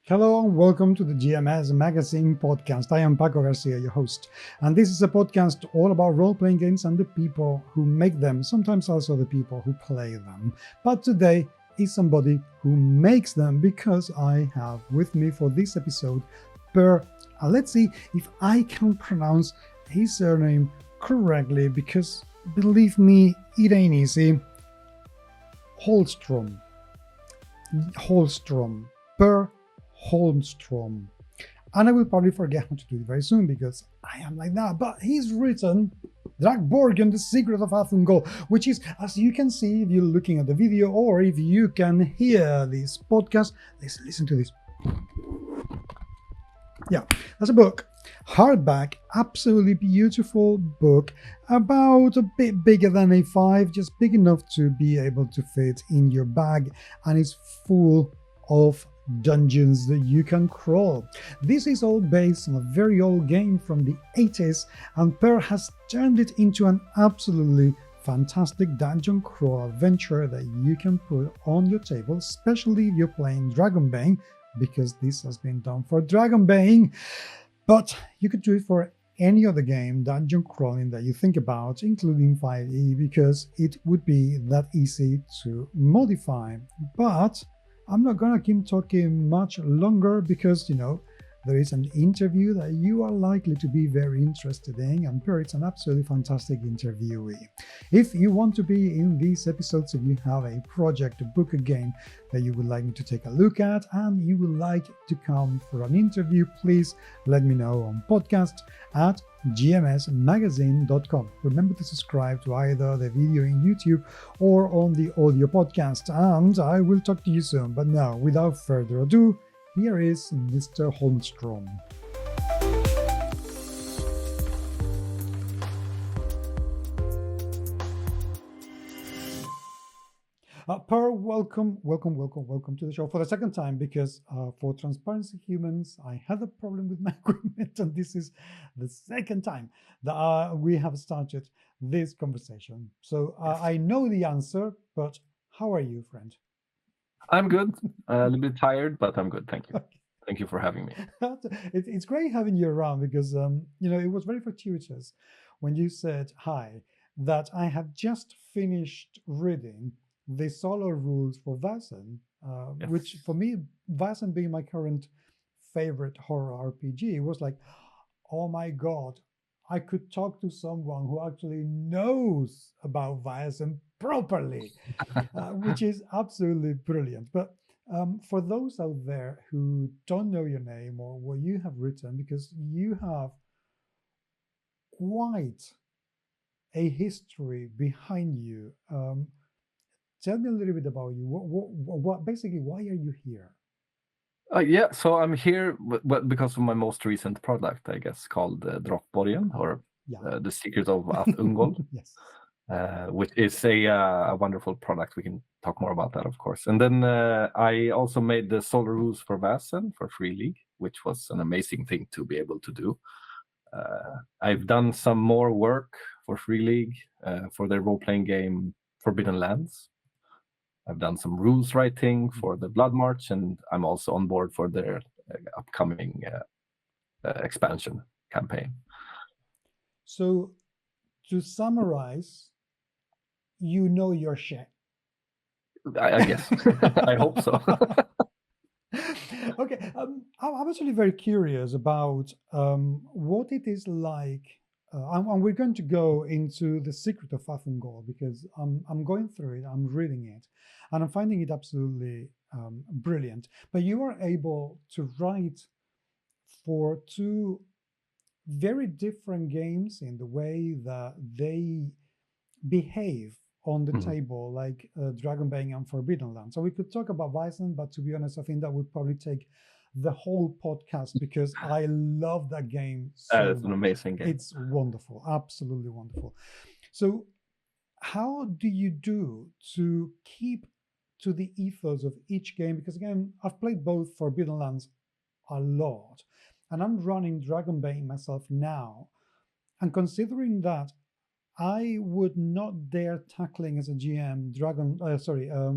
Hello and welcome to the GMS Magazine podcast. I am Paco Garcia, your host, and this is a podcast all about role-playing games and the people who make them, sometimes also the people who play them. But today is somebody who makes them because I have with me for this episode Per, let's see if I can pronounce his surname correctly because believe me, it ain't easy. Holmström. Per Holmström. And I will probably forget how to do it very soon because I am like that. But he's written Drakborgen, the Secret of Ath Ungol, which is, as you can see if you're looking at the video or if you can hear this podcast, listen to this. Yeah, that's a book. Hardback, absolutely beautiful book, about a bit bigger than A5, just big enough to be able to fit in your bag, and it's full of dungeons that you can crawl. This is all based on a very old game from the 80s, and Per has turned it into an absolutely fantastic dungeon crawl adventure that you can put on your table, especially if you're playing Dragonbane, because this has been done for Dragonbane. But you could do it for any other game, dungeon crawling, that you think about, including 5e, because it would be that easy to modify. But I'm not going to keep talking much longer because, there is an interview that you are likely to be very interested in, and Per, it's an absolutely fantastic interviewee. If you want to be in these episodes, if you have a project, a book, a game that you would like me to take a look at, and you would like to come for an interview, please let me know on podcast@gmsmagazine.com. Remember to subscribe to either the video in YouTube or on the audio podcast, and I will talk to you soon. But now, without further ado, here is Mr. Holmström. Per, welcome to the show for the second time because for Transparency Humans, I had a problem with my equipment, and this is the second time that we have started this conversation. So I know the answer, but how are you, friend? I'm good. A little bit tired, but I'm good. Thank you. Okay. Thank you for having me. It's great having you around because, it was very fortuitous when you said hi that I had just finished reading the solo rules for Vaesen, Yes. which for me, Vaesen being my current favorite horror RPG, was like, oh my God, I could talk to someone who actually knows about Vaesen properly, which is absolutely brilliant. But for those out there who don't know your name or what you have written, because you have quite a history behind you, tell me a little bit about you. What basically, why are you here? Yeah, so I'm here because of my most recent product, I guess, called Drakborgen, or the Secret of Ath Ungol. Yes. Which is a wonderful product. We can talk more about that, of course. And then I also made the solo rules for Vaesen for Free League, which was an amazing thing to be able to do. I've done some more work for Free League for their role-playing game Forbidden Lands. I've done some rules writing for the Blood March, and I'm also on board for their upcoming expansion campaign. So, to summarize, you know your shit. I guess. I hope so. Okay, I'm actually very curious about what it is like. And we're going to go into the Secret of Ath Ungol because I'm going through it, I'm reading it, and I'm finding it absolutely brilliant. But you are able to write for two very different games in the way that they behave on the table, like Dragonbane and Forbidden Land. So we could talk about Vaesen, but to be honest, I think that would probably take the whole podcast because I love that game so much. It's an amazing game. It's wonderful, absolutely wonderful. So how do you do to keep to the ethos of each game? Because again, I've played both Forbidden Lands a lot, and I'm running Dragonbane myself now. And considering that I would not dare tackling as a GM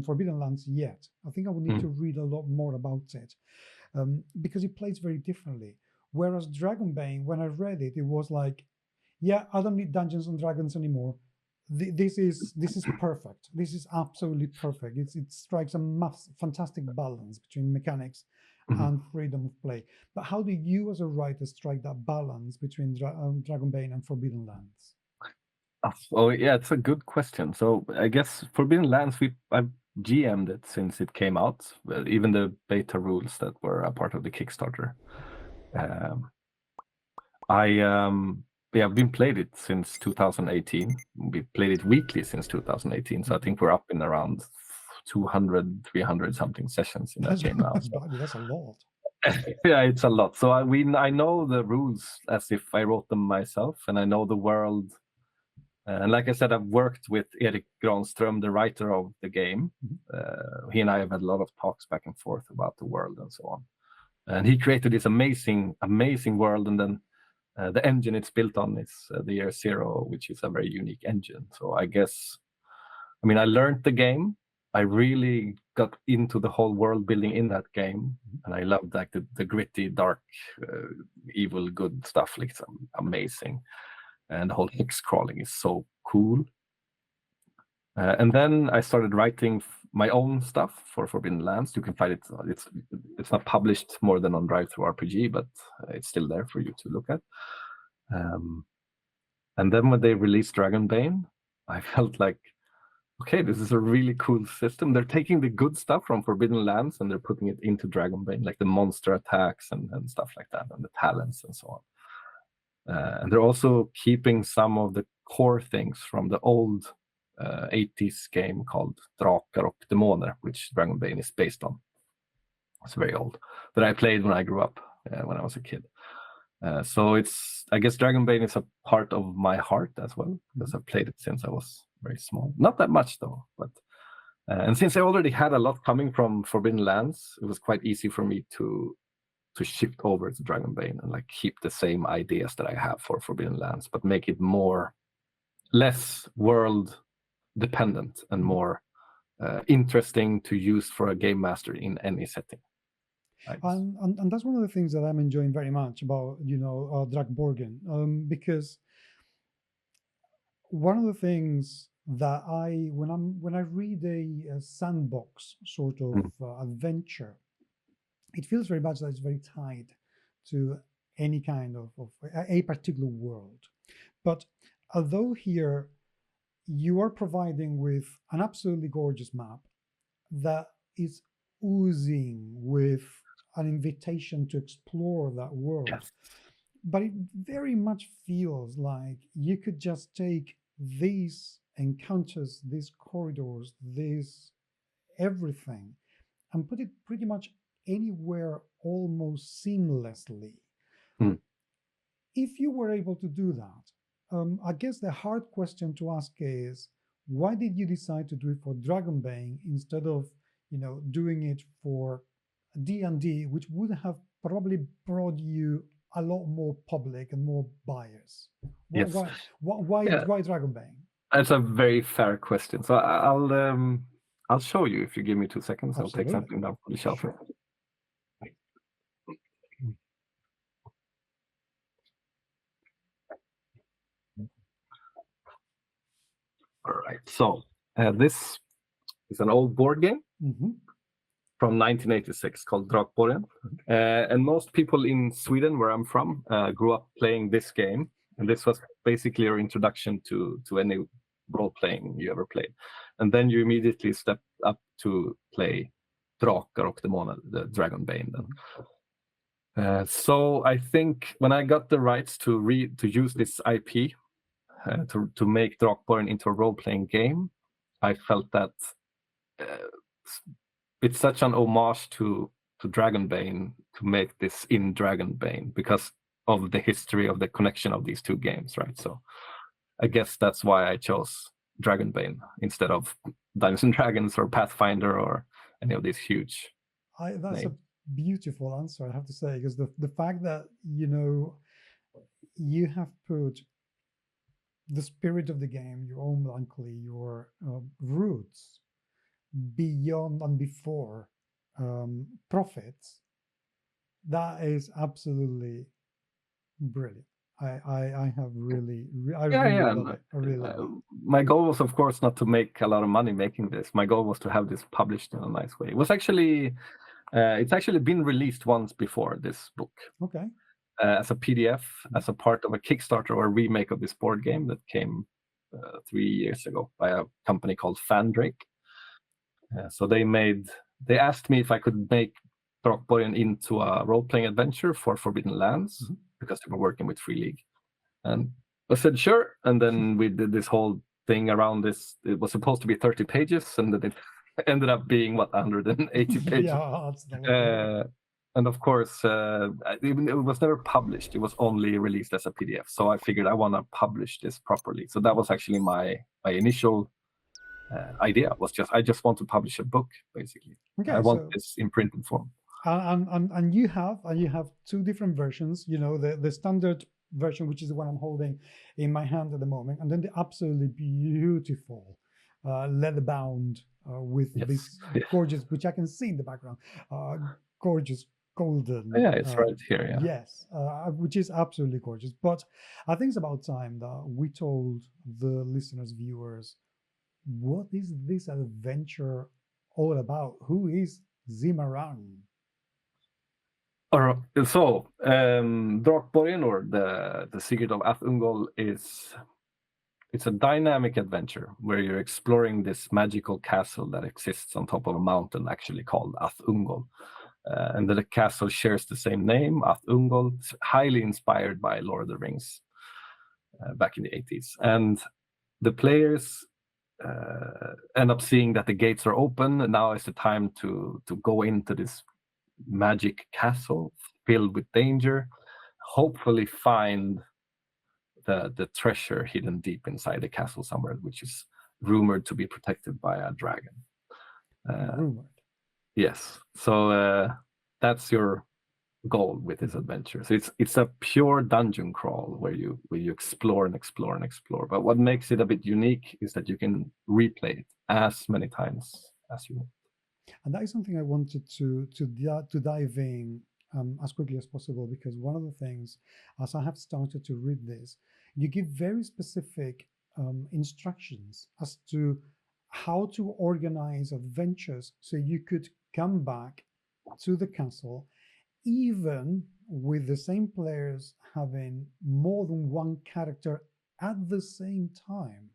Forbidden Lands yet. I think I would need to read a lot more about it. because it plays very differently. Whereas Dragonbane, when I read it, it was like, yeah, I don't need Dungeons and Dragons anymore. This is perfect. This is absolutely perfect. It strikes a fantastic balance between mechanics and freedom of play. But how do you, as a writer, strike that balance between Dragonbane and Forbidden Lands? Oh yeah, it's a good question. So I guess Forbidden Lands, I've GM'd it since it came out. Even the beta rules that were a part of the Kickstarter. I've been played it since 2018. We played it weekly since 2018. So I think we're up in around 200, 300 something sessions in that game now. That's a lot. Yeah, it's a lot. So I know the rules as if I wrote them myself, and I know the world. And like I said, I've worked with Erik Granström, the writer of the game. He and I have had a lot of talks back and forth about the world and so on. And he created this amazing, amazing world. And then the engine it's built on is the Year Zero, which is a very unique engine. So I guess, I learned the game. I really got into the whole world building in that game. And I loved like the gritty, dark, evil, good stuff. Like, it's amazing. And the whole hex crawling is so cool. And then I started writing my own stuff for Forbidden Lands. You can find it. It's not published more than on Drive-Thru-RPG, but it's still there for you to look at. And then when they released Dragonbane, I felt like, okay, this is a really cool system. They're taking the good stuff from Forbidden Lands and they're putting it into Dragonbane, like the monster attacks and stuff like that, and the talents and so on. And they're also keeping some of the core things from the old 80s game called Drakar och Demoner, which Dragonbane is based on. It's very old, that I played when I grew up, when I was a kid. So I guess Dragonbane is a part of my heart as well, because I've played it since I was very small. Not that much though, but and since I already had a lot coming from Forbidden Lands, it was quite easy for me to shift over to Dragonbane and like keep the same ideas that I have for Forbidden Lands, but make it less world dependent and more interesting to use for a game master in any setting. And that's one of the things that I'm enjoying very much about Drakborgen, because one of the things that when I read a sandbox sort of adventure, it feels very much that it's very tied to any kind of a particular world. But although here you are providing with an absolutely gorgeous map that is oozing with an invitation to explore that world, yes. But it very much feels like you could just take these encounters, these corridors, this everything, and put it pretty much anywhere almost seamlessly. If you were able to do that, I guess the hard question to ask is, why did you decide to do it for Dragonbane instead of doing it for D&D, which would have probably brought you a lot more public and more buyers? Yes. Why Dragonbane? That's a very fair question. So I'll show you if you give me 2 seconds. Absolutely. I'll take something down from the shelf. Sure. All right. So this is an old board game from 1986 called Drakborgen. And most people in Sweden, where I'm from, grew up playing this game. And this was basically your introduction to any role-playing you ever played. And then you immediately stepped up to play Drakar och Demoner, the Dragonbane. So I think when I got the rights to use this IP, to make Drakborgen into a role-playing game, I felt that it's such an homage to Dragonbane to make this in Dragonbane because of the history of the connection of these two games, right? So I guess that's why I chose Dragonbane instead of Dungeons and Dragons or Pathfinder or any of these huge that's names. A beautiful answer, I have to say, because the fact that you have put the spirit of the game, your own melancholy, your roots beyond and before profits, That is absolutely brilliant. I have really, I Yeah, really yeah. love it. I really love it. My goal was, of course, not to make a lot of money making this. My goal was to have this published in a nice way. It was actually, it's actually been released once before, this book, Okay. as a PDF, as a part of a Kickstarter or a remake of this board game that came 3 years ago by a company called Fandrake. So they asked me if I could make Drakborgen into a role-playing adventure for Forbidden Lands, because they were working with Free League. And I said, sure. And then we did this whole thing around this. It was supposed to be 30 pages, and then it ended up being, 180 pages. Yeah, absolutely. And of course, it was never published. It was only released as a PDF. So I figured I want to publish this properly. So that was actually my initial idea. I just want to publish a book, basically. Okay, I want this in printed form. And you have two different versions. The standard version, which is the one I'm holding in my hand at the moment, and then the absolutely beautiful leather bound with this gorgeous, which I can see in the background, gorgeous golden. Yeah, it's right here. Yeah. Yes, which is absolutely gorgeous. But I think it's about time that we told the listeners, viewers, what is this adventure all about? Who is Zimarang? So, Drakborgen, or the Secret of Ath Ungol, it's a dynamic adventure where you're exploring this magical castle that exists on top of a mountain, actually called Ath Ungol. And the castle shares the same name, Ath Ungol. It's highly inspired by Lord of the Rings back in the 80s. And the players end up seeing that the gates are open, and now is the time to go into this magic castle filled with danger, hopefully find the treasure hidden deep inside the castle somewhere, which is rumored to be protected by a dragon. Rumored. Yes. So that's your goal with this adventure. So it's a pure dungeon crawl where you explore and explore and explore. But what makes it a bit unique is that you can replay it as many times as you want. And that is something I wanted to dive in as quickly as possible, because one of the things, as I have started to read this, you give very specific instructions as to how to organize adventures so you could come back to the castle, even with the same players having more than one character at the same time.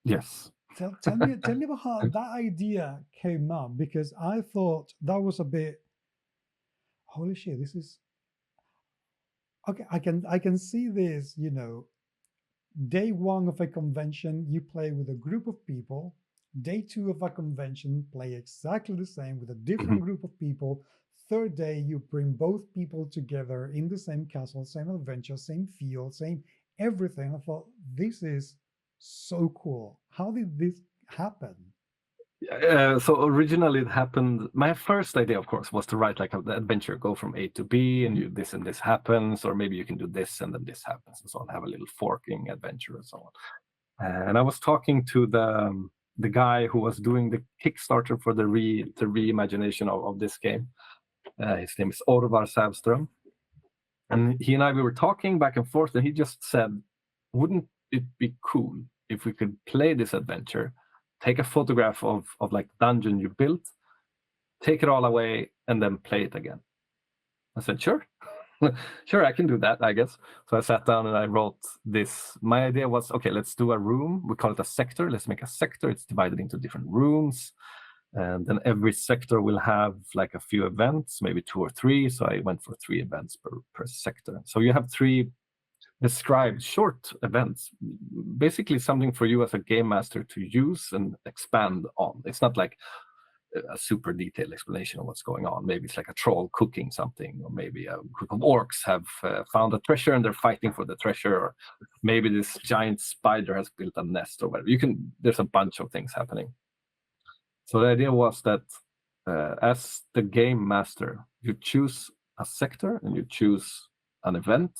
Yes. Tell me about how that idea came up, because I thought that was a bit, holy shit, this is okay. I can see this, day one of a convention, you play with a group of people. Day two of a convention, play exactly the same with a different group of people. Third day, you bring both people together in the same castle, same adventure, same field, same everything. I thought, this is so cool. How did this happen? So originally it happened, my first idea, of course, was to write like an adventure, go from A to B, and this and this happens, or maybe you can do this and then this happens, and so on, have a little forking adventure and so on. And I was talking to the guy who was doing the Kickstarter for the reimagination of this game. His name is Orvar Sävström. And he and I, we were talking back and forth, and he just said, wouldn't it be cool if we could play this adventure, take a photograph of like dungeon you built, take it all away, and then play it again? I said, sure. Sure, I can do that, I guess. So I sat down and I wrote this. My idea was, okay, let's do a room. We call it a sector. Let's make a sector. It's divided into different rooms. And then every sector will have like a few events, maybe 2 or 3. So I went for 3 events per sector. So you have 3 described short events, basically something for you as a game master to use and expand on. It's not like a super detailed explanation of what's going on. Maybe it's like a troll cooking something, or maybe a group of orcs have found a treasure and they're fighting for the treasure, or maybe this giant spider has built a nest or whatever. There's a bunch of things happening. So the idea was that as the game master, you choose a sector and you choose an event.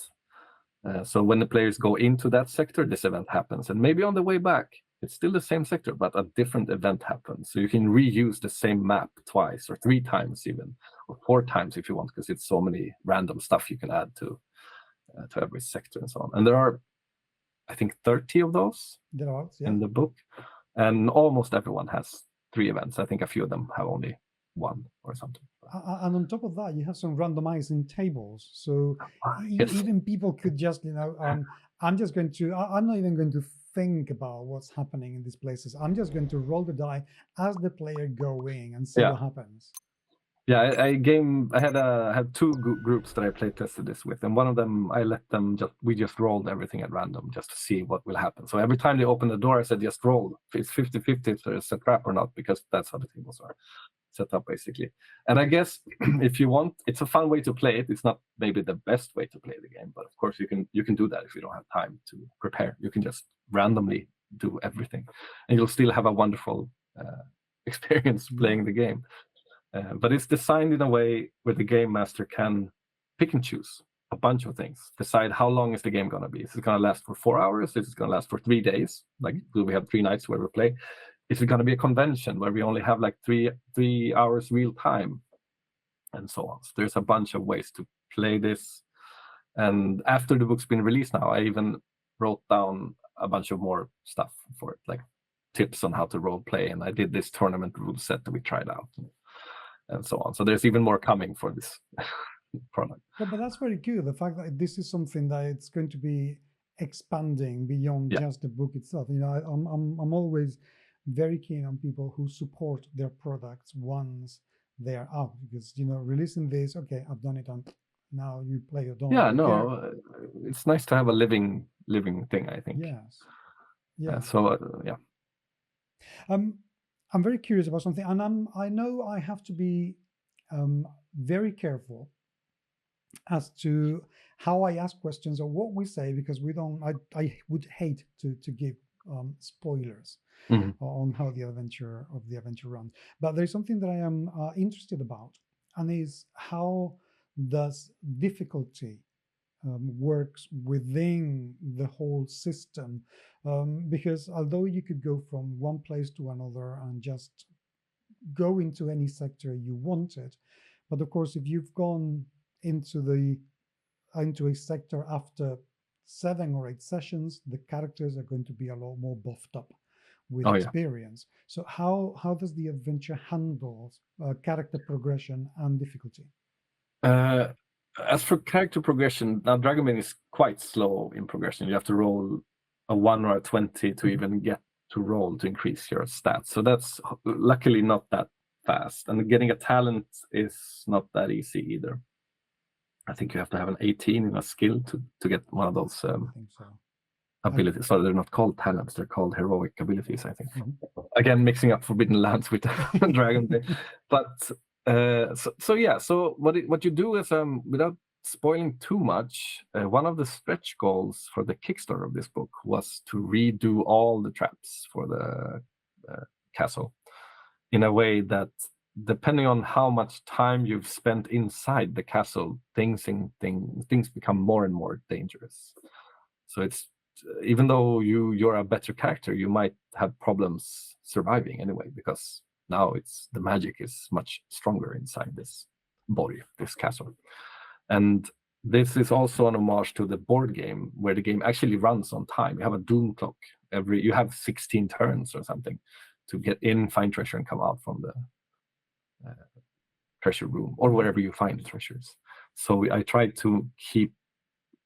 So when the players go into that sector, this event happens. And maybe on the way back, it's still the same sector, but a different event happens. So you can reuse the same map twice or 3 times even, 4 times if you want, because it's so many random stuff you can add to every sector and so on. And there are, I think, 30 of those in the book, and almost everyone has 3 events. I think a few of them have only 1 or something. And on top of that, you have some randomizing tables, so even people could just, I'm not even going to think about what's happening in these places. I'm just going to roll the die as the player going and see what happens. Yeah, I had 2 groups that I play tested this with, and one of them we just rolled everything at random just to see what will happen. So every time they open the door, I said just roll. It's 50-50 if there's a trap or not, because that's how the tables are set up basically. And I guess if you want, it's a fun way to play it. It's not maybe the best way to play the game, but of course you can do that if you don't have time to prepare. You can just randomly do everything, and you'll still have a wonderful experience playing the game. But it's designed in a way where the game master can pick and choose a bunch of things. Decide how long is the game going to be. Is it going to last for 4 hours? Is it going to last for 3 days? Like, do we have 3 nights where we play? Is it going to be a convention where we only have like 3 hours real time? And so on. So there's a bunch of ways to play this. And after the book's been released now, I even wrote down a bunch of more stuff for it, like tips on how to role play. And I did this tournament rule set that we tried out. And so on. So there's even more coming for this product. But that's very good. The fact that this is something that it's going to be expanding beyond just the book itself. I'm always very keen on people who support their products once they're out, because releasing this, okay, I've done it, and now you play or don't. Yeah, no, it's nice to have a living thing, I think. Yes. Yeah. I'm very curious about something, and I know I have to be very careful as to how I ask questions or what we say, because we don't. I would hate to give spoilers on how the adventure runs. But there's something that I am interested about, and is how does difficulty works within the whole system, because although you could go from one place to another and just go into any sector you wanted, but of course if you've gone into a sector after 7 or 8 sessions, the characters are going to be a lot more buffed up with experience. So how does the adventure handle character progression and difficulty? As for character progression, now Dragonbane is quite slow in progression. You have to roll a 1 or a 20 to even get to roll to increase your stats. So that's luckily not that fast. And getting a talent is not that easy either. I think you have to have an 18 in a skill to get one of those abilities. So they're not called talents, they're called heroic abilities, I think. Again, mixing up Forbidden Lands with Dragonbane. But so what you do is, without spoiling too much, one of the stretch goals for the Kickstarter of this book was to redo all the traps for the castle in a way that, depending on how much time you've spent inside the castle, things become more and more dangerous. So it's, even though you're a better character, you might have problems surviving anyway, because now the magic is much stronger inside this body, this castle. And this is also an homage to the board game, where the game actually runs on time. You have a doom clock. You have 16 turns or something to get in, find treasure, and come out from the treasure room or wherever you find the treasures. So I tried to keep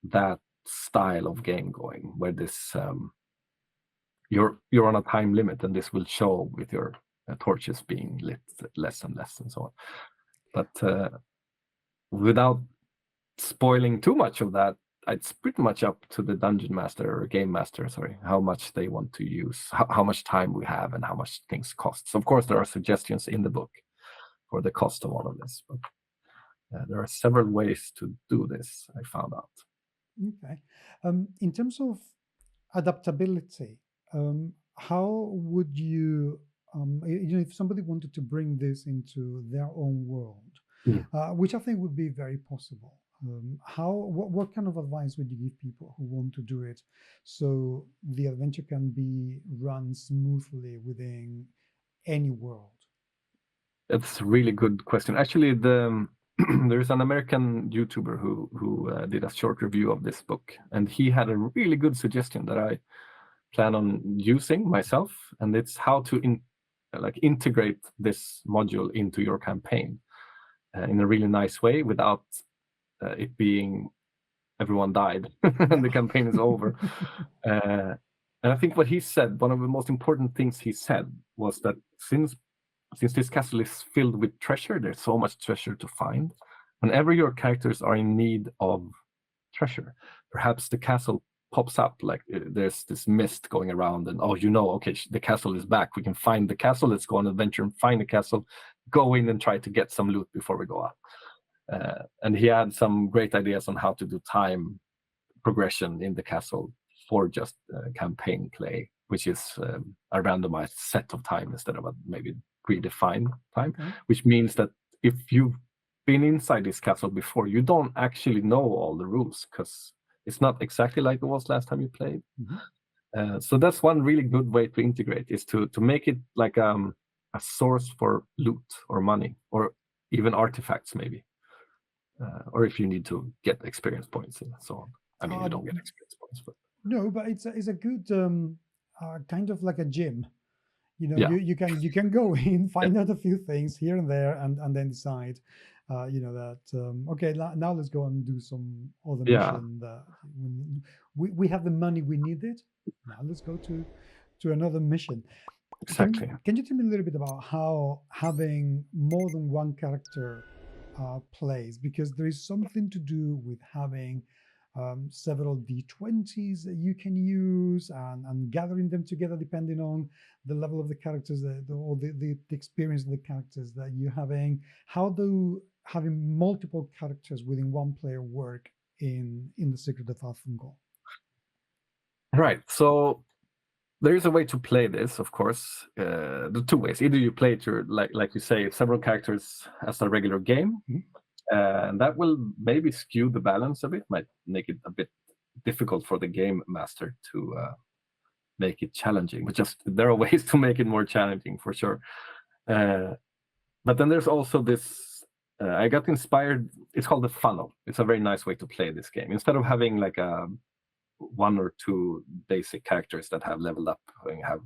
that style of game going, where this you're on a time limit, and this will show with your torches being lit less and less and so on. But without spoiling too much of that, it's pretty much up to the dungeon master or game master, how much they want to use, how much time we have, and how much things cost. So of course there are suggestions in the book for the cost of all of this, but there are several ways to do this, I found out. Okay. In terms of adaptability, how would you, if somebody wanted to bring this into their own world, which I think would be very possible, what kind of advice would you give people who want to do it so the adventure can be run smoothly within any world? That's a really good question. Actually, there's an American YouTuber who did a short review of this book, and he had a really good suggestion that I plan on using myself, and it's how to integrate this module into your campaign in a really nice way without it being everyone died and the campaign is over. And I think what he said, one of the most important things he said, was that since this castle is filled with treasure, there's so much treasure to find. Whenever your characters are in need of treasure, perhaps the castle pops up, like there's this mist going around, and okay, the castle is back. We can find the castle. Let's go on an adventure and find the castle, go in and try to get some loot before we go out. And he had some great ideas on how to do time progression in the castle for just campaign play, which is a randomized set of time instead of a maybe predefined time, which means that if you've been inside this castle before, you don't actually know all the rules because it's not exactly like it was last time you played. So that's one really good way to integrate, is to make it like a source for loot or money or even artifacts maybe, or if you need to get experience points and so on. I mean, you don't get experience points, but no, but it's a good kind of like a gym. Yeah. You can go in, find out a few things here and there, and then decide, that okay, now let's go and do some other mission. That we have the money we needed. Now let's go to another mission. Exactly. Can you tell me a little bit about how having more than one character plays? Because there is something to do with having several d20s that you can use and gathering them together depending on the level of the characters or the experience of the characters that you're having. How do having multiple characters within one player work in the Secret of Ath Ungol? Right. So there is a way to play this, of course. The two ways. Either you play it like you say, several characters as a regular game. And that will maybe skew the balance a bit, might make it a bit difficult for the game master to make it challenging. But just there are ways to make it more challenging for sure. But then there's also this. I got inspired. It's called the funnel. It's a very nice way to play this game. Instead of having like one or two basic characters that have leveled up and have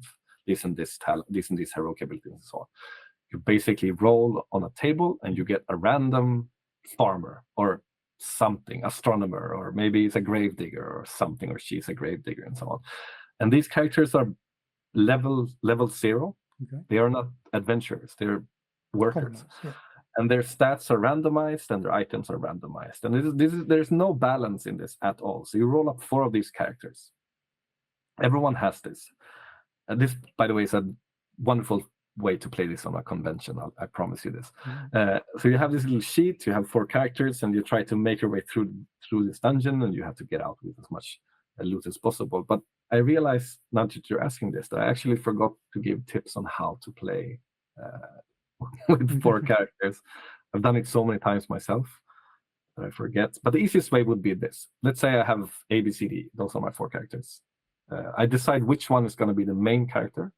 this and this talent, this and this heroic abilities, and so on, you basically roll on a table and you get a random farmer or something, astronomer, or maybe it's a gravedigger or something, or she's a gravedigger and so on. And these characters are level 0. They are not adventurers, they're workers. And their stats are randomized and their items are randomized. And there's no balance in this at all. So you roll up 4 of these characters. Everyone has this. And this, by the way, is a wonderful way to play this on a convention. I promise you this. So you have this little sheet, you have 4 characters, and you try to make your way through this dungeon, and you have to get out with as much loot as possible. But I realized, now that you're asking this, that I actually forgot to give tips on how to play with 4 characters. I've done it so many times myself that I forget. But the easiest way would be this. Let's say I have A, B, C, D. Those are my 4 characters. I decide which one is going to be the main character.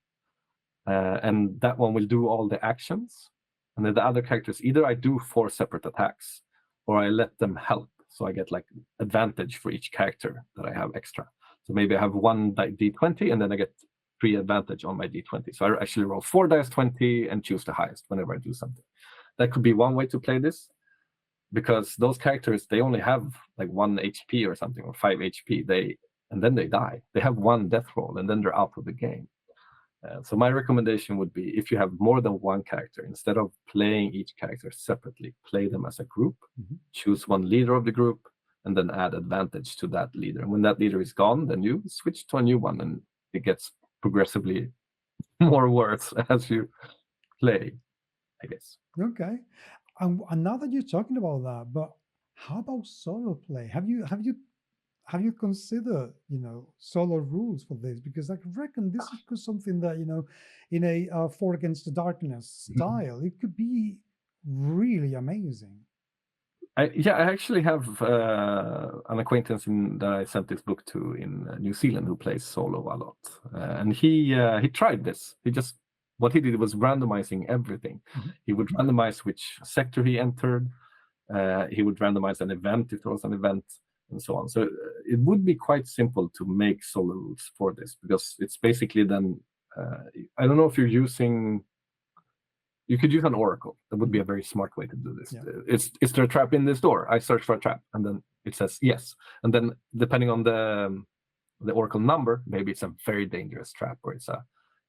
And that one will do all the actions. And then the other characters, either I do 4 separate attacks, or I let them help. So I get like advantage for each character that I have extra. So maybe I have 1 d20, and then I get 3 advantage on my d20. So I actually roll 4 dice 20 and choose the highest whenever I do something. That could be one way to play this, because those characters, they only have like 1 HP or something, or 5 HP. And then they die. They have 1 death roll, and then they're out of the game. So my recommendation would be, if you have more than 1 character, instead of playing each character separately, play them as a group, choose 1 leader of the group, and then add advantage to that leader. And when that leader is gone, then you switch to a new one, and it gets progressively more worse as you play, I guess. Okay. And now that you're talking about that, but how about solo play? Have you considered, solo rules for this? Because I reckon this is something that, in a 4 Against the Darkness style, it could be really amazing. I actually have an acquaintance that I sent this book to in New Zealand who plays solo a lot, and he tried this. What he did was randomizing everything. He would randomize which sector he entered, He would randomize an event if there was an event, and so on. So it would be quite simple to make solo rules for this, because it's basically then, I don't know if you're using, you could use an oracle. That would be a very smart way to do this. Yeah. Is there a trap in this door? I search for a trap, and then it says yes. And then depending on the oracle number, maybe it's a very dangerous trap, or it's a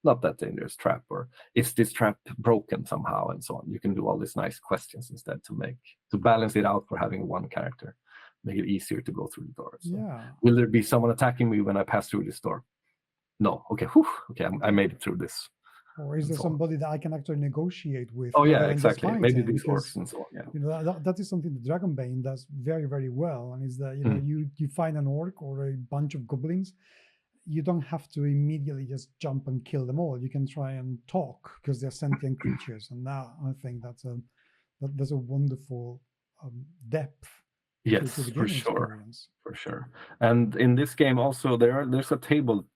not that dangerous trap, or is this trap broken somehow, and so on. You can do all these nice questions instead to balance it out for having one character, make it easier to go through the door. So, Yeah. will there be someone attacking me when I pass through this door? No. Okay. Whew. Okay, I made it through this. Or is there somebody that I can actually negotiate with? Oh yeah, exactly. Maybe these orcs and so on. Yeah. You know, that is something that Dragonbane does very, very well, and is that you find an orc or a bunch of goblins, you don't have to immediately just jump and kill them all. You can try and talk because they're sentient creatures, and that, I think that's a wonderful depth. Yes, to the for gaming sure, experience. for sure. And in this game also there's a table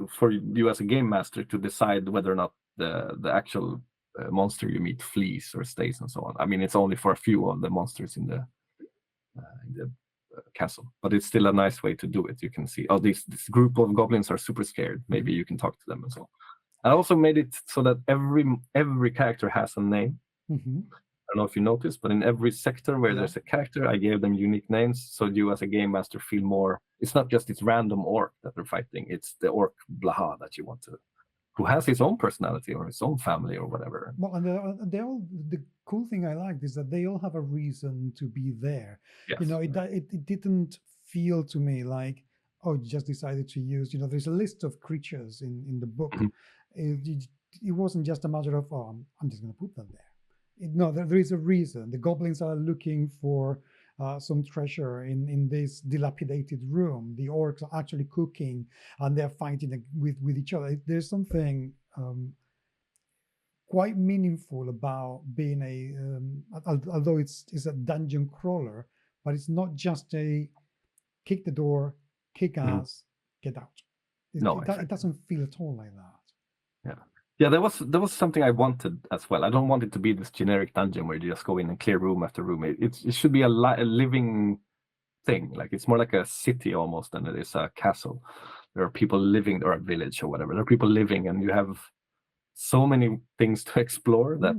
for you as a game master to decide whether or not the actual monster you meet flees or stays and so on. I mean, it's only for a few of the monsters in the castle, but it's still a nice way to do it. You can see, oh, this group of goblins are super scared. Maybe you can talk to them and so on. I also made it so that every character has a name. Mm-hmm. I don't know if you noticed, but in every sector where there's a character, I gave them unique names, so you as a game master feel more. It's not just this random orc that they're fighting; it's the orc Blaha that you want to, who has his own personality or his own family or whatever. Well, and they all. The cool thing I liked is that they all have a reason to be there. Yes. You know, it didn't feel to me like, oh, you just decided to use. You know, there's a list of creatures in the book. Mm-hmm. It wasn't just a matter of, oh, I'm just going to put them there. No, there is a reason. The goblins are looking for some treasure in this dilapidated room. The orcs are actually cooking, and they're fighting with each other. There's something quite meaningful about being although it's a dungeon crawler, but it's not just a kick the door, kick ass, get out. It doesn't feel at all like that. Yeah. Yeah, there was something I wanted as well. I don't want it to be this generic dungeon where you just go in and clear room after room. It should be a living thing. Like, it's more like a city almost than it is a castle. There are people living, or a village or whatever. There are people living, and you have so many things to explore that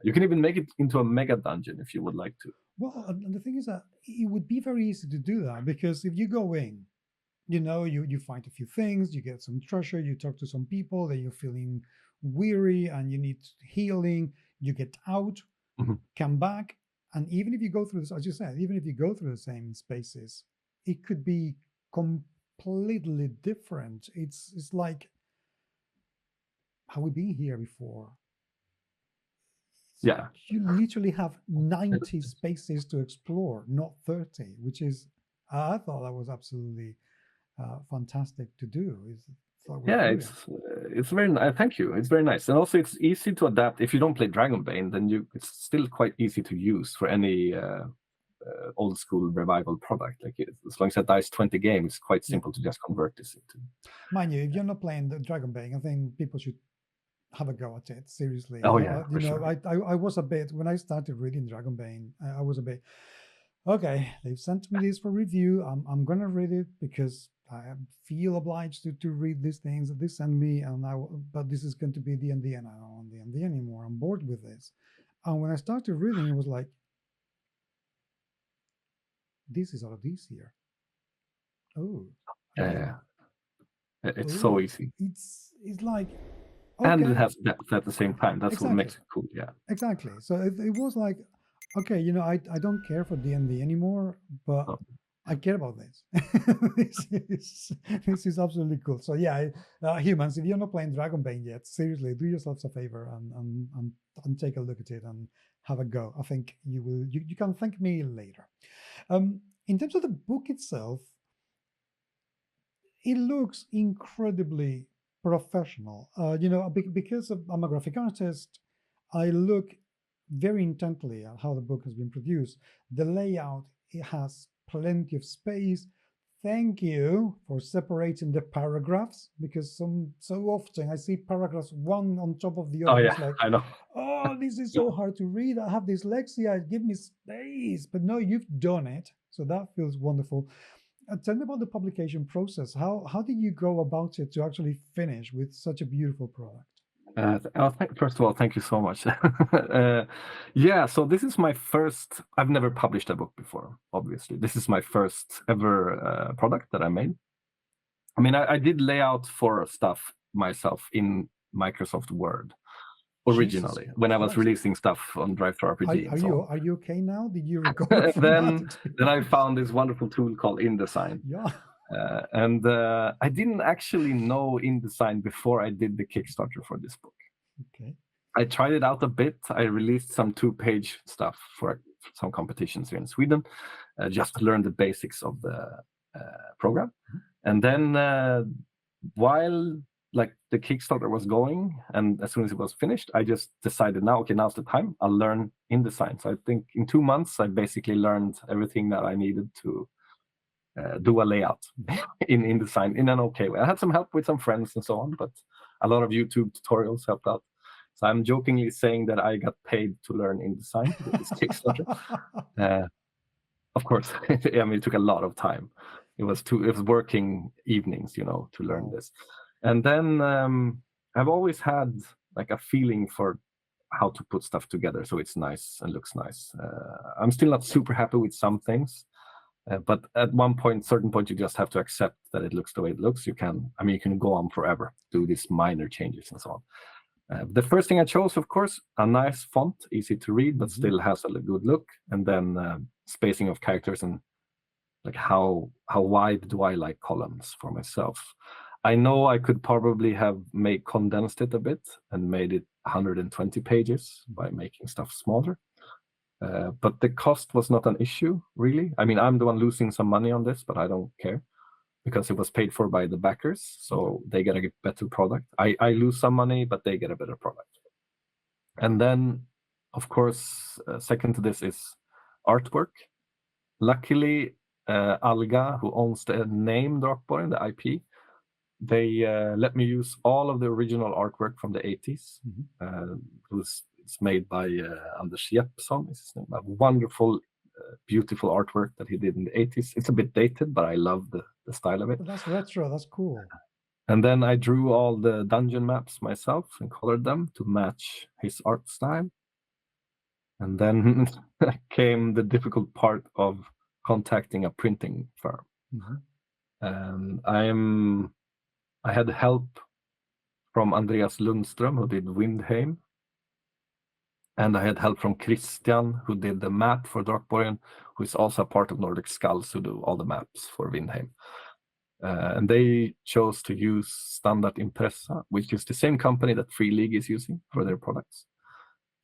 you can even make it into a mega dungeon if you would like to. Well, and the thing is that it would be very easy to do that, because if you go in, you know, you find a few things, you get some treasure, you talk to some people, then you're feeling weary and you need healing, you get out, come back, and even if you go through this, as you said, even if you go through the same spaces, it could be completely different. It's like, have we been here before? Yeah. You literally have 90 spaces to explore, not 30, which is, I thought that was absolutely fantastic to do. It's very nice. Thank you. It's very nice, and also it's easy to adapt. If you don't play Dragonbane, then it's still quite easy to use for any old school revival product. Like, as long as it dies 20 games, it's quite simple to just convert this into. Mind you, if you're not playing the Dragonbane, I think people should have a go at it, seriously. Oh yeah, I was a bit, when I started reading Dragonbane, I was a bit, okay, they've sent me this for review, I'm gonna read it because I feel obliged to read these things that they send me, but this is going to be D&D, and I don't want D&D anymore. I'm bored with this. And when I started reading, it was like, this is a lot easier. Oh, yeah. It's so easy. It's like, okay. And it has depth at the same time. That's what makes it cool. Yeah, exactly. So it was like, okay, you know, I don't care for D&D anymore, but I care about this. This is absolutely cool. So yeah, humans, if you're not playing Dragonbane yet, seriously, do yourselves a favor and take a look at it and have a go. I think you will. You can thank me later. In terms of the book itself, it looks incredibly professional. You know, because I'm a graphic artist, I look very intently at how the book has been produced. The layout, it has plenty of space, thank you for separating the paragraphs, because so often I see paragraphs one on top of the Oh other. It's yeah, like, I know. oh, this is so hard to read. I have dyslexia. Give me space. But no, you've done it. So that feels wonderful. Tell me about the publication process. How did you go about it to actually finish with such a beautiful product? First of all, thank you so much. Yeah, so this is my first. I've never published a book before. Obviously, this is my first ever product that I made. I mean, I did layout for stuff myself in Microsoft Word originally Jesus when I was Christ. releasing stuff on ttrpg and so on. Are you okay now? Did you recover from that experience? Then I found this wonderful tool called InDesign. Yeah. And I didn't actually know InDesign before I did the Kickstarter for this book. Okay. I tried it out a bit. I released some 2-page stuff for some competitions here in Sweden, just to learn the basics of the program. And then while like the Kickstarter was going, and as soon as it was finished, I just decided now's the time. I'll learn InDesign. So I think in 2 months, I basically learned everything that I needed to do a layout in InDesign in an okay way. I had some help with some friends and so on, but a lot of YouTube tutorials helped out. So I'm jokingly saying that I got paid to learn InDesign with this Kickstarter. Of course, I mean, it took a lot of time. It was working evenings, to learn this. And then I've always had like a feeling for how to put stuff together so it's nice and looks nice. I'm still not super happy with some things. But at certain point, you just have to accept that it looks the way it looks. You can go on forever, do these minor changes and so on. The first thing I chose, of course, a nice font, easy to read, but still has a good look. And then spacing of characters and like how wide do I like columns for myself. I know I could probably have condensed it a bit and made it 120 pages by making stuff smaller. But the cost was not an issue, really. I mean, I'm the one losing some money on this, but I don't care because it was paid for by the backers, so they get a better product. I lose some money, but they get a better product. And then, of course, second to this is artwork. Luckily, Alga, who owns the name Drakborgen, the IP, they let me use all of the original artwork from the 80s. It's made by Anders Jeppsson, is his name. A wonderful, beautiful artwork that he did in the 80s. It's a bit dated, but I love the style of it. But that's retro. That's cool. And then I drew all the dungeon maps myself and colored them to match his art style. And then came the difficult part of contacting a printing firm. And I had help from Andreas Lundström, who did Windheim. And I had help from Christian, who did the map for Drakborgen, who is also a part of Nordic Skulls, who do all the maps for Windheim. And they chose to use Standard Impressa, which is the same company that Free League is using for their products.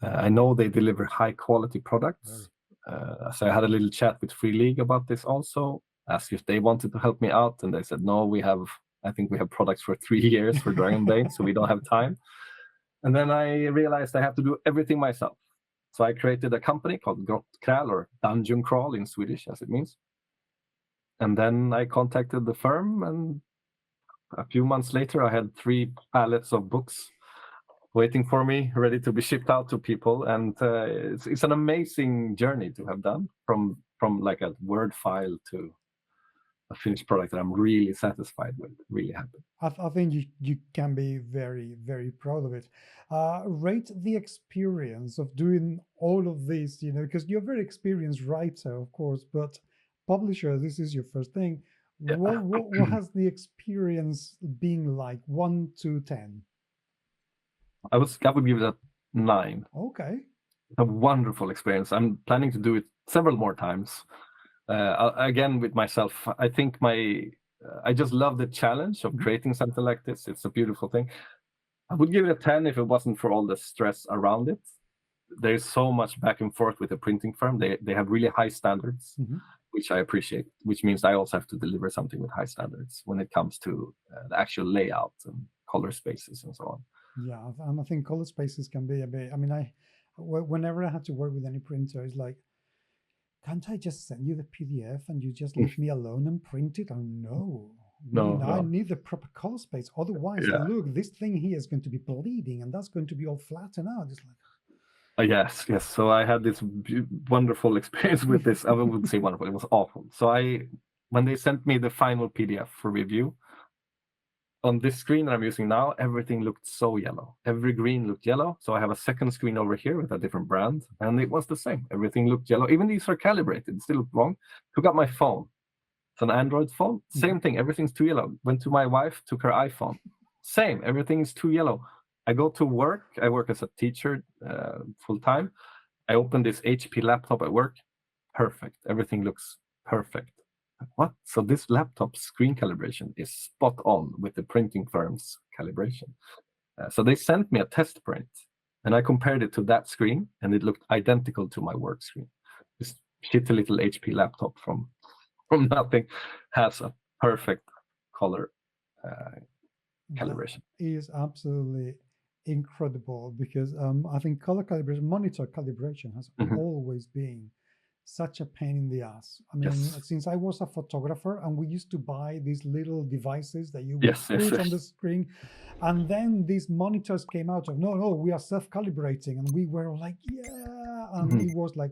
I know they deliver high-quality products. So I had a little chat with Free League about this also, asked if they wanted to help me out, and they said, no, I think we have products for 3 years for Dragonbane, so we don't have time. And then I realized I have to do everything myself. So I created a company called Grottkräl, or Dungeon Crawl in Swedish, as it means. And then I contacted the firm, and a few months later, I had 3 pallets of books waiting for me, ready to be shipped out to people. And it's an amazing journey to have done from like a Word file to a finished product that I'm really satisfied with, really happy. I think you can be very, very proud of it. Rate the experience of doing all of this, because you're a very experienced writer, of course, but publisher, this is your first thing. Yeah. What has the experience been like, 1 to 10? I would give it a 9. Okay. A wonderful experience. I'm planning to do it several more times. Again, with myself, I think I just love the challenge of creating something like this. It's a beautiful thing. I would give it a 10 if it wasn't for all the stress around it. There's so much back and forth with the printing firm. They have really high standards, which I appreciate, which means I also have to deliver something with high standards when it comes to the actual layout and color spaces and so on. Yeah, and I think color spaces can be a bit, whenever I had to work with any printer, it's like, can't I just send you the PDF and you just leave me alone and print it? Oh no. I need the proper color space. Otherwise, look, this thing here is going to be bleeding and that's going to be all flattened out. It's like, yes. So I had this wonderful experience with this. I wouldn't say wonderful, it was awful. So when they sent me the final PDF for review, on this screen that I'm using now, everything looked so yellow. Every green looked yellow. So I have a second screen over here with a different brand, and it was the same. Everything looked yellow. Even these are calibrated, it still looked wrong. Took out my phone. It's an Android phone. Same thing. Everything's too yellow. Went to my wife, took her iPhone. Same. Everything is too yellow. I go to work. I work as a teacher full time. I open this HP laptop at work. Perfect. Everything looks perfect. What? So this laptop screen calibration is spot on with the printing firm's calibration. So they sent me a test print, and I compared it to that screen, and it looked identical to my work screen. This shitty little HP laptop from nothing has a perfect color calibration. That is absolutely incredible because I think color calibration, monitor calibration has always been such a pain in the ass. I mean, since I was a photographer and we used to buy these little devices that you would put on the screen, and then these monitors came out of, no, we are self-calibrating, and we were like, and it was like,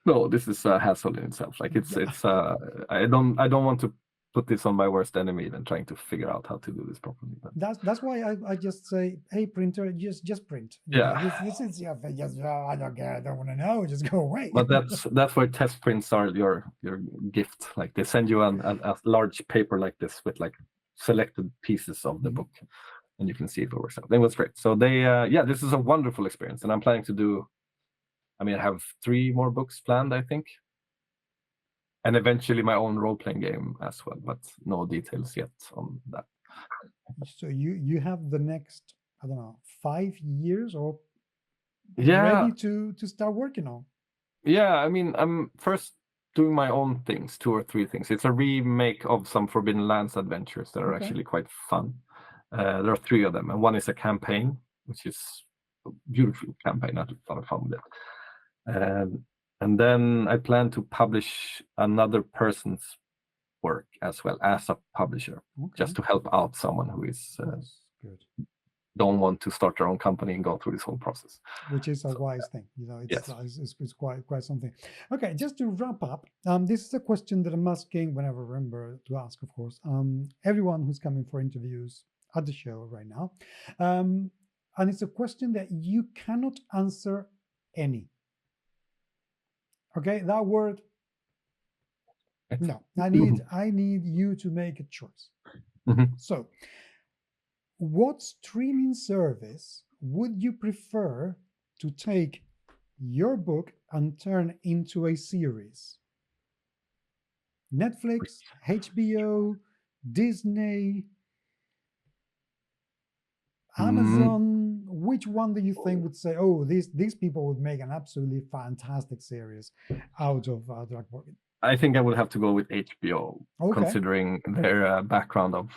no, this is a hassle in itself. Like it's I don't want to put this on my worst enemy than trying to figure out how to do this properly. But that's why I just say, hey, printer, just print. This is I don't care, I don't want to know, just go away. But that's where test prints are your gift. Like they send you a large paper like this with like selected pieces of the book, and you can see if it works out. It was great. So they this is a wonderful experience, and I'm planning to do. I mean, I have 3 more books planned, I think. And eventually my own role-playing game as well, but no details yet on that. So you have the next, I don't know, 5 years or ready to start working on? Yeah, I mean, I'm first doing my own things, 2 or 3 things. It's a remake of some Forbidden Lands adventures that are actually quite fun. There are 3 of them, and one is a campaign, which is a beautiful campaign. I had a lot of fun with it. And then I plan to publish another person's work as well as a publisher, just to help out someone who is don't want to start their own company and go through this whole process. Which is a wise thing, it's quite something. Okay, just to wrap up, this is a question that I'm asking whenever I remember to ask, of course, everyone who's coming for interviews at the show right now, and it's a question that you cannot answer any. Okay, that word. No, I need you to make a choice. So, what streaming service would you prefer to take your book and turn into a series? Netflix, HBO, Disney, Amazon? Which one do you think would say, oh, these people would make an absolutely fantastic series out of Drakborgen? I think I would have to go with HBO, considering their background of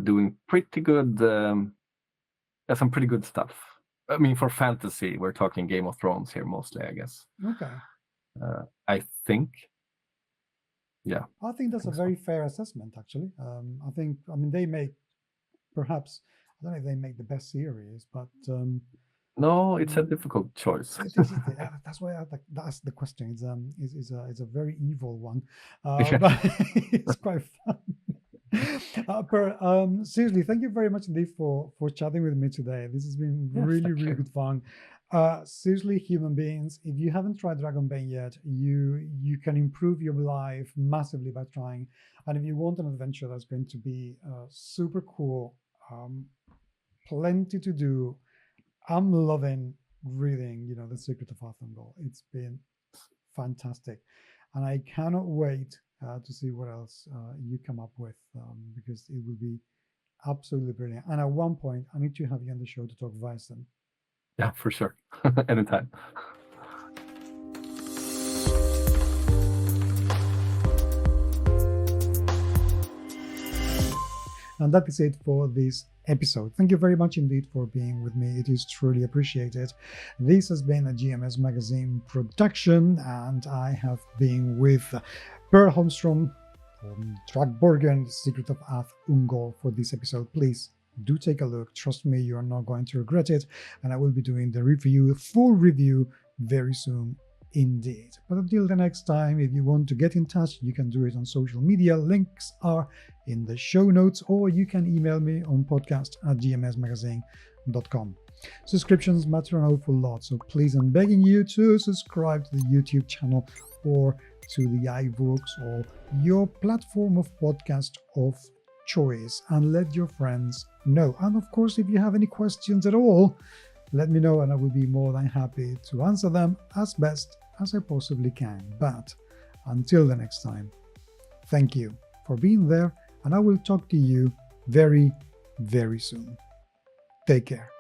doing pretty good, some pretty good stuff. I mean, for fantasy, we're talking Game of Thrones here mostly, I guess. Okay. I think. Yeah. I think that's a very fair assessment, actually. I mean, they make perhaps, I don't know if they make the best series, but no, it's a difficult choice. That's why I ask the question. It's a very evil one, but it's quite fun. Per, seriously, thank you very much indeed for chatting with me today. This has been really good fun. Seriously, human beings, if you haven't tried Dragonbane yet, you can improve your life massively by trying. And if you want an adventure that's going to be super cool, plenty to do. I'm loving reading, the Secret of Ath Ungol. It's been fantastic, and I cannot wait to see what else you come up with, because it will be absolutely brilliant. And at one point, I need to have you on the show to talk Weissen. Yeah, for sure. Anytime. And that is it for this episode. Thank you very much indeed for being with me. It is truly appreciated. This has been a GMS Magazine production, and I have been with Per Holmström from Drakborgen, Secret of Ath Ungol for this episode. Please do take a look. Trust me, you are not going to regret it. And I will be doing the full review very soon indeed. But until the next time, if you want to get in touch, you can do it on social media. Links are in the show notes, or you can email me on podcast@gmsmagazine.com. Subscriptions matter an awful lot, so please, I'm begging you to subscribe to the YouTube channel or to the iVoox or your platform of podcast of choice, and let your friends know. And of course, if you have any questions at all, let me know and I will be more than happy to answer them as best as I possibly can. But until the next time, thank you for being there, and I will talk to you very, very soon. Take care.